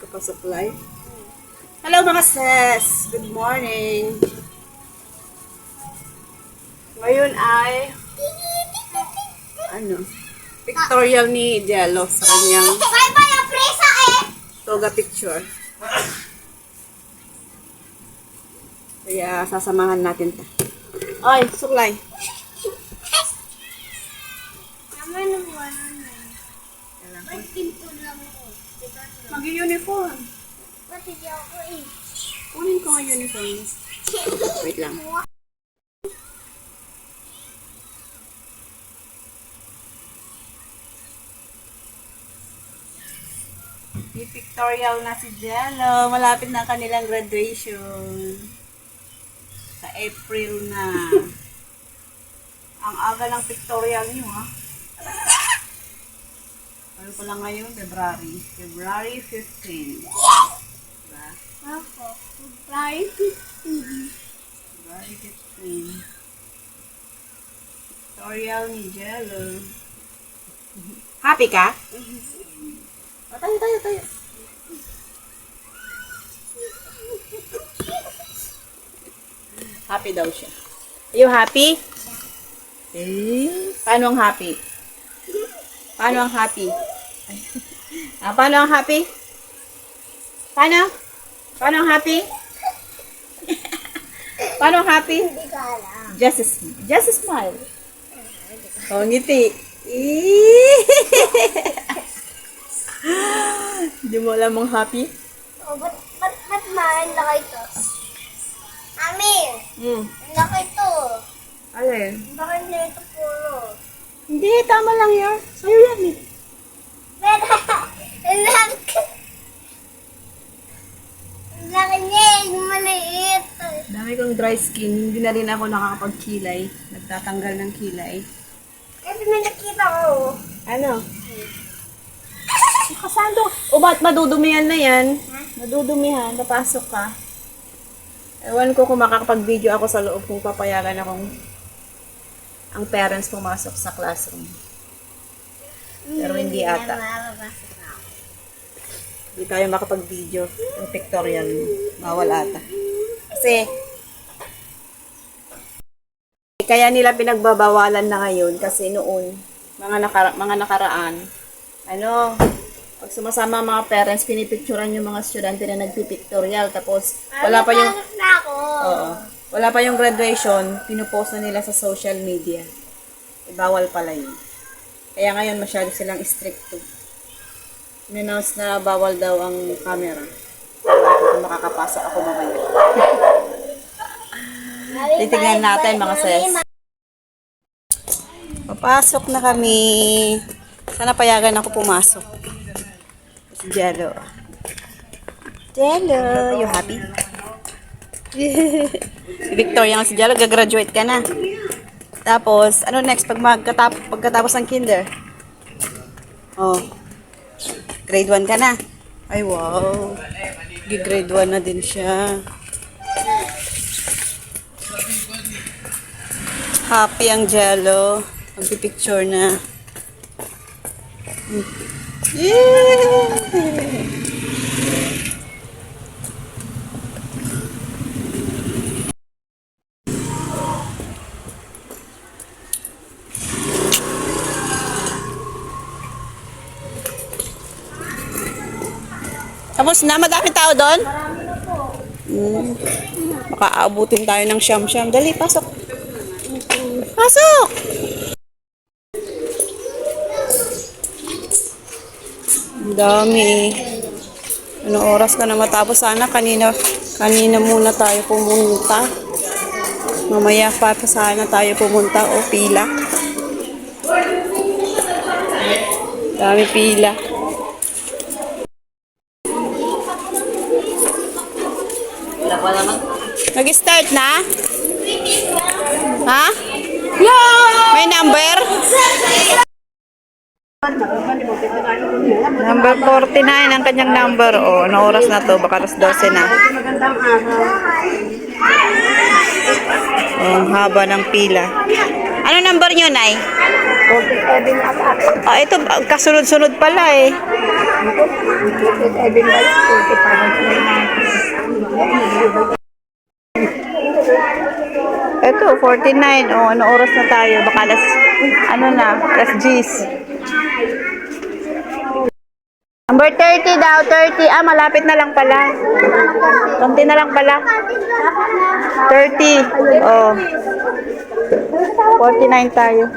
Kapasupply. Hello mga sis! Good morning! Ngayon ay pictorial ni Jello sa kanyang toga picture. Kaya sasamahan natin ta. Ay, suklay. Mag-uniform. Kunin ko nga uniform. Wait lang. Pictorial na si Jello. Malapit na kanilang graduation. Sa April na. Ang aga ng pictorial niyo, ha? Ano pa lang ngayon? February 15. Diba? Ako, February 15. February 15. Pictorial ni Jello. Happy ka? Oh, tayo. Happy daw siya. Are you happy? Paano ang happy? Paano ang happy? Paano ang happy? Paano? Paano ang happy? Paano ang happy? Hindi ko alam. Just smile. Oh, ngiti. Hindi mo alam ang happy? Oh, ba't main laki ito? Amir, laki ito. Alin? Bakit na ito puro? Hindi, tama lang yun. Sa'yo yan eh. Pero, ang laki niya, yung maliit. Dami kong dry skin. Hindi na rin ako nakakapagkilay. Nagtatanggal ng kilay. Kasi may nakita ko. Ano? Nakasando. O ba't madudumihan na yan? Madudumihan. Papasok ka. Ewan ko kung makakapag-video ako sa loob kung papayagan akong ang parents pumasok sa classroom. Pero hindi ata. Hindi tayo makapag-video. Yung pictorial mo. Bawal ata. Kasi, kaya nila pinagbabawalan na ngayon kasi noon, mga nakaraan, pag sumasama ang mga parents, pinipicturan yung mga estudyante na nagpipictorial. Tapos, wala pa yung, wala pa yung graduation, pinupost na nila sa social media. Bawal pala yun. Kaya ngayon, masyado silang stricto. In-announce na bawal daw ang camera. Kung makakapasok ako mamaya. Titignan natin mga sis. Papasok na kami. Sana payagan ako pumasok. Si Jello. Jello, you happy? Si Victoria nga si Jello, gagraduate ka na. Tapos, ano next pagkatapos ng kinder? Oh. Grade 1 ka na. Ay, wow. Grade 1 na din siya. Happy ang Jello. Magpipicture na. Tapos na, madami tao doon? Marami na po. Baka aabutin tayo ng siyam-siyam. Dali, pasok. Pasok! Ang dami. Anong oras ka na matapos? Sana kanina muna tayo pumunta. Mamaya pa sana tayo pumunta o pila. Dami pila. Nag-start na? Ha? May number? Number 49 ang kanyang number. O, ano oras na to? Baka 12 na. O, ang haba ng pila. Ano number nyo, Nay? 47 ata. Ito, kasunod-sunod pala eh. Ito, 49. O, ano oras na tayo? Baka ano na, alas G's. Number 30 daw, 30. Ah, malapit na lang pala. Konti na lang pala. 30. Oh. 49 tayo.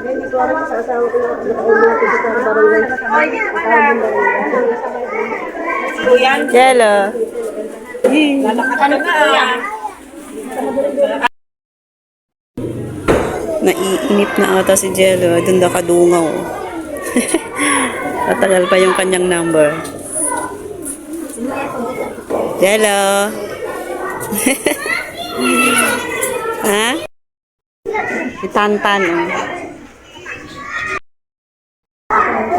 Jello. Naiinip na ata si Jello. Doon daw kadungaw. Tatagal pa yung kanyang number. Jello. Ha? Si Tantan. Oh.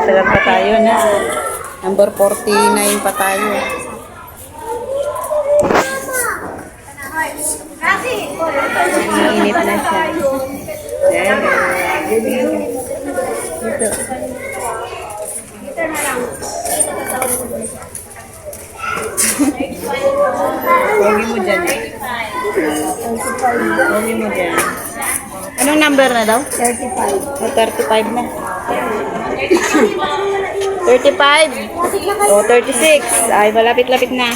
Tagal pa tayo na. Number 49 pa tayo. Naiinip na siya. Jello. Ito. Pogi mo dyan. Pogi mo dyan. Anong number na daw? 35. Oh, 35 na. 35. Oh, 36. Ay, malapit-lapit na.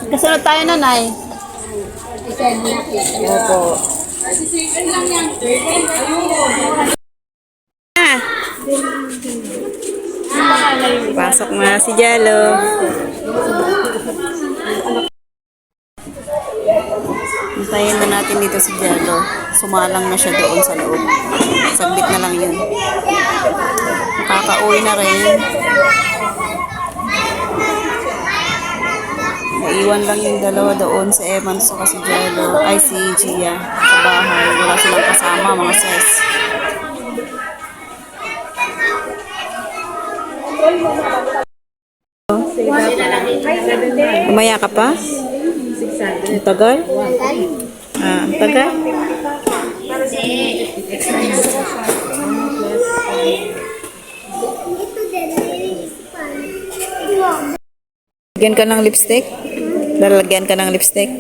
Kasunod tayo na, Nay. Opo. Ah. Pasok na si Jello. Hintayin na natin dito si Jello. Sumalang na siya doon sa loob. Saglit na lang yun. Nakaka-uwi na rin. Naiwan lang yung dalawa doon sa Evans o si Jello. Ay, si Gia. Sa bahay. Wala silang kasama, mga sis. Umaya ka pa? Ang tagal? Ah, ang tagal? Lagyan ka ng lipstick? Lalagyan ka ng lipstick?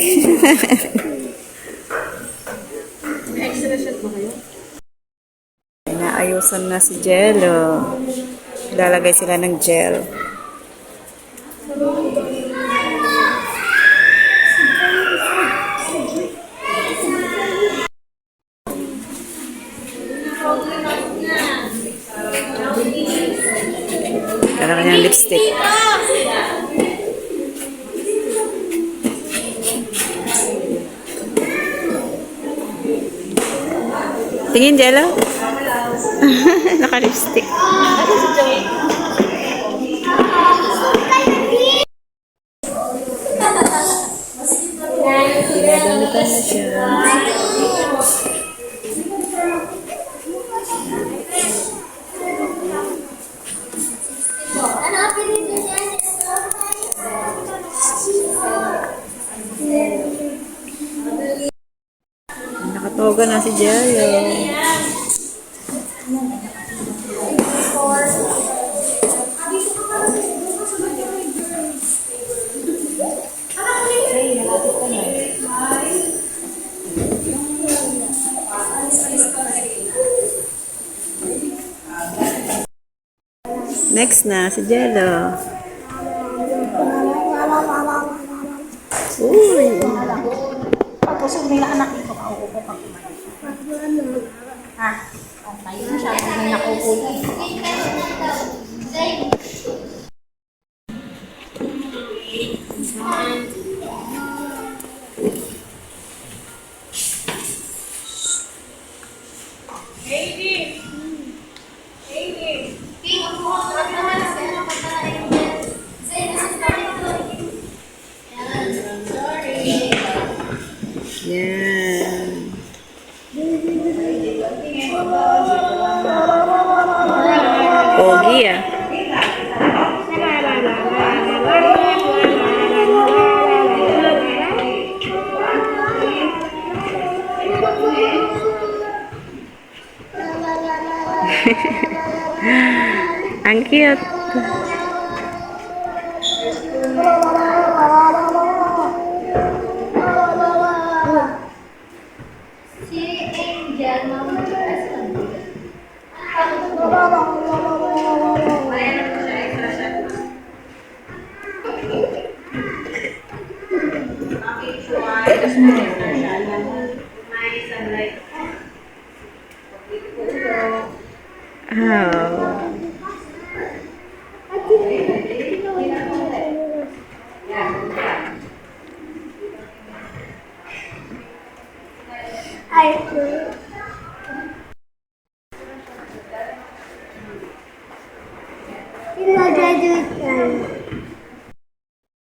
Naayusan na si Jello. Lalagay sila ng gel. Lalagay ng lipstick. Tingin, Jello. Naka-lipstick. Gagamitan na siya. Nakatoga na si Jello. Next na si Jello. Uy. Pagkusog nila anak ito, kauupo pag kumain. Ha? Tayo na siya, kung may nakukulo. Yan. Pogi ah. Ang cute. Si Angel, Oh.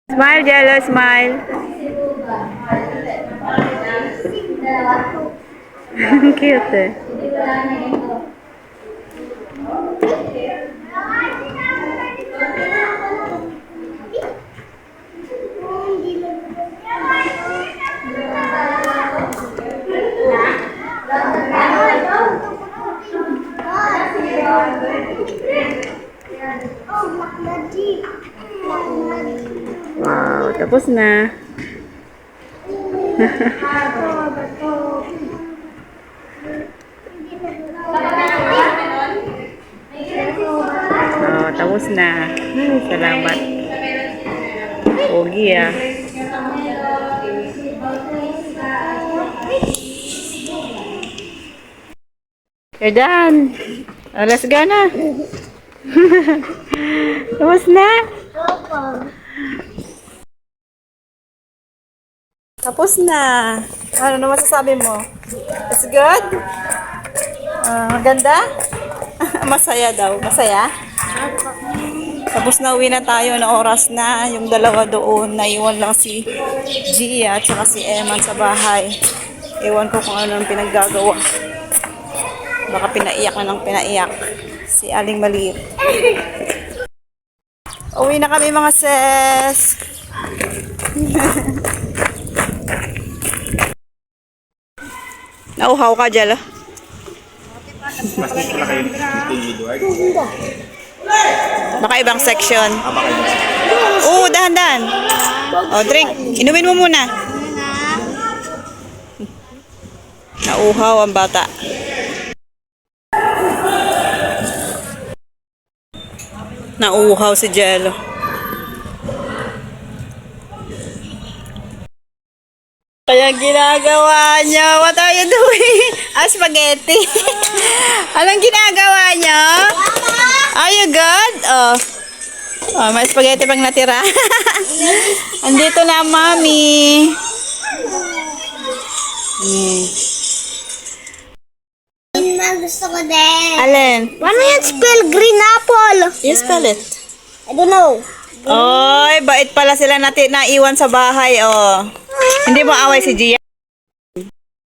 Smile, Jello, smile. Cute eh. Wow, tapos na. Oh, tapos na. Salamat. Pogi ah. You're done. Oh, let's go na. Tapos na. Tapos na. Ano na masasabi mo? It's good? Maganda? Masaya daw. Masaya? Tapos na uwi na tayo na oras na. Yung dalawa doon. Naiwan lang si Gia at saka si Eman sa bahay. Ewan ko kung ano ang pinaggagawa. Baka pinaiyak na ng pinaiyak. Si Aling Maliit. Uwi na kami mga sis. Nauhaw ka, Jella? Mas gusto na kayo kay Edward? Baka ibang section. Baka ibang section. Oo, dahan-dahan. O, drink. Inumin mo muna. Nauhaw ang bata. Nauhaw si Jello. Kaya ginagawa niya. What are you doing? Spaghetti. Anong ginagawa niya? Are you good? Oh. Oh, may spaghetti pang natira. Andito na, Mami. Gusto ko din. Alin? Paano yan spell green apple? You spell it. I don't know. Oy, bait pala sila naiwan sa bahay, oh. Hindi mo away si Gia?